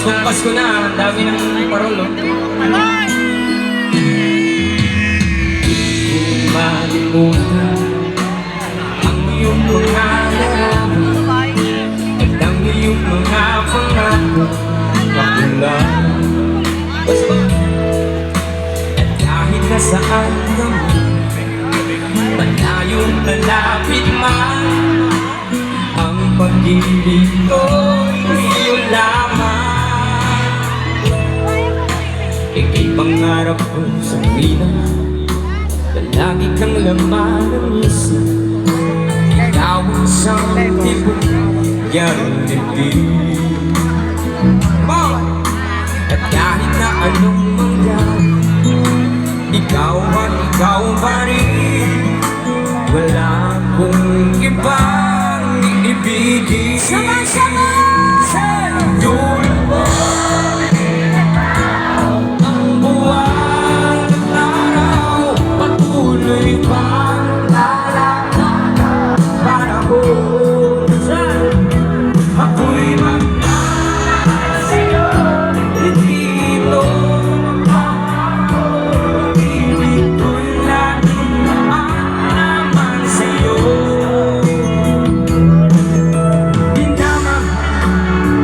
Pasko na, ang dami ng parol, no? Kung malimutan ang iyong mga larawan at ang iyong mga pangako kakulang. At kahit nasaan kami, malayong lalapit man, ang pag-ibig ko'y iyo lamang. Ika'y pangarap ko sa wina, palagi kang laman ng isip. Ikaw ang isang tibok yarong dibdib. At kahit na anong mangyari, ikaw pa rin. Wala akong ibang iibigin. Sama-sama! Dulo mo ang buwan at araw, patuloy pang lalakad ang panahon. Ako'y magmamahal sa'yo, hindi ito magpapako. Ibig ko'y laging naman sa'yo.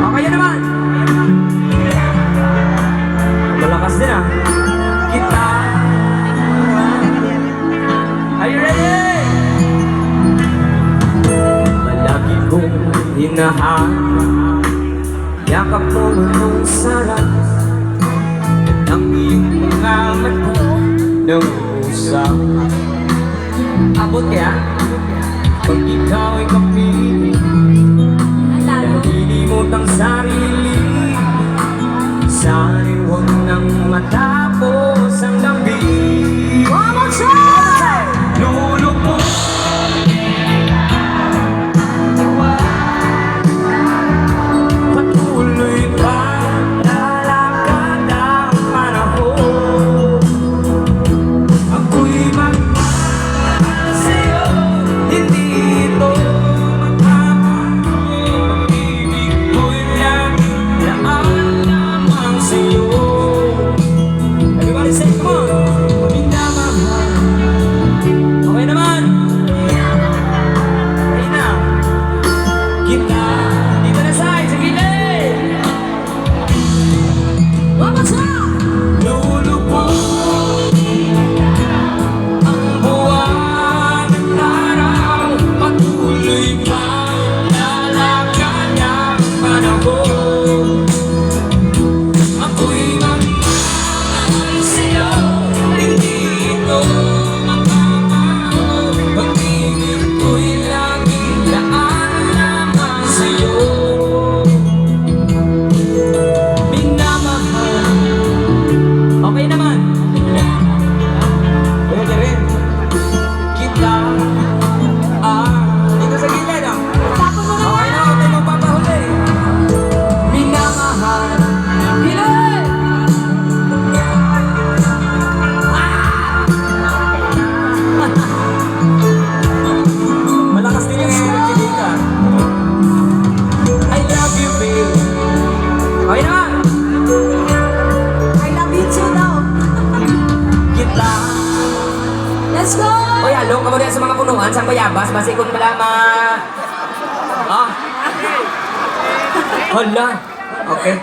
Okay naman. Malakas din ah. Kita. Are you ready? Malagi kong hinahanap, yakap mo nung sarap, at ang iyong mga mata ng usap. Abot kaya? Pag ikaw ay kapiling, nalilimot ang sarili. Sana'y huwag nang matapos ang gabi. One more time! Lulubog patuloy pa lalakad ang panahon. Ako'y magmamahal sa'yo, hindi ito magpapako. Ibig ko'y laging lamang sa'yo. Everybody say, come on! Minamahal. Okay naman. Okay na. Kita. Dito na sa'yo, sa gilid. One more time. Lulubog ang buwan at araw, patuloy pang lalakad ang panahon. Ako'y magmamahal sa'yo, hindi ito magpapako. Pag-ibig ko'y laging laan lamang sa'yo. Minamahal. Okay naman. Pwede rin. Kita. Dito sa gilid ah. Okay na, huwag tayo magpapahuli. Minamahal. Gilid! Malakas din yung energy dito. I love you, babe. Okay naman. I love you too daw. Kita. Let's go! Oy, halong ka mo rin sa mga punuan, sa bayabas, basikon pala Ah? Hala. Okay.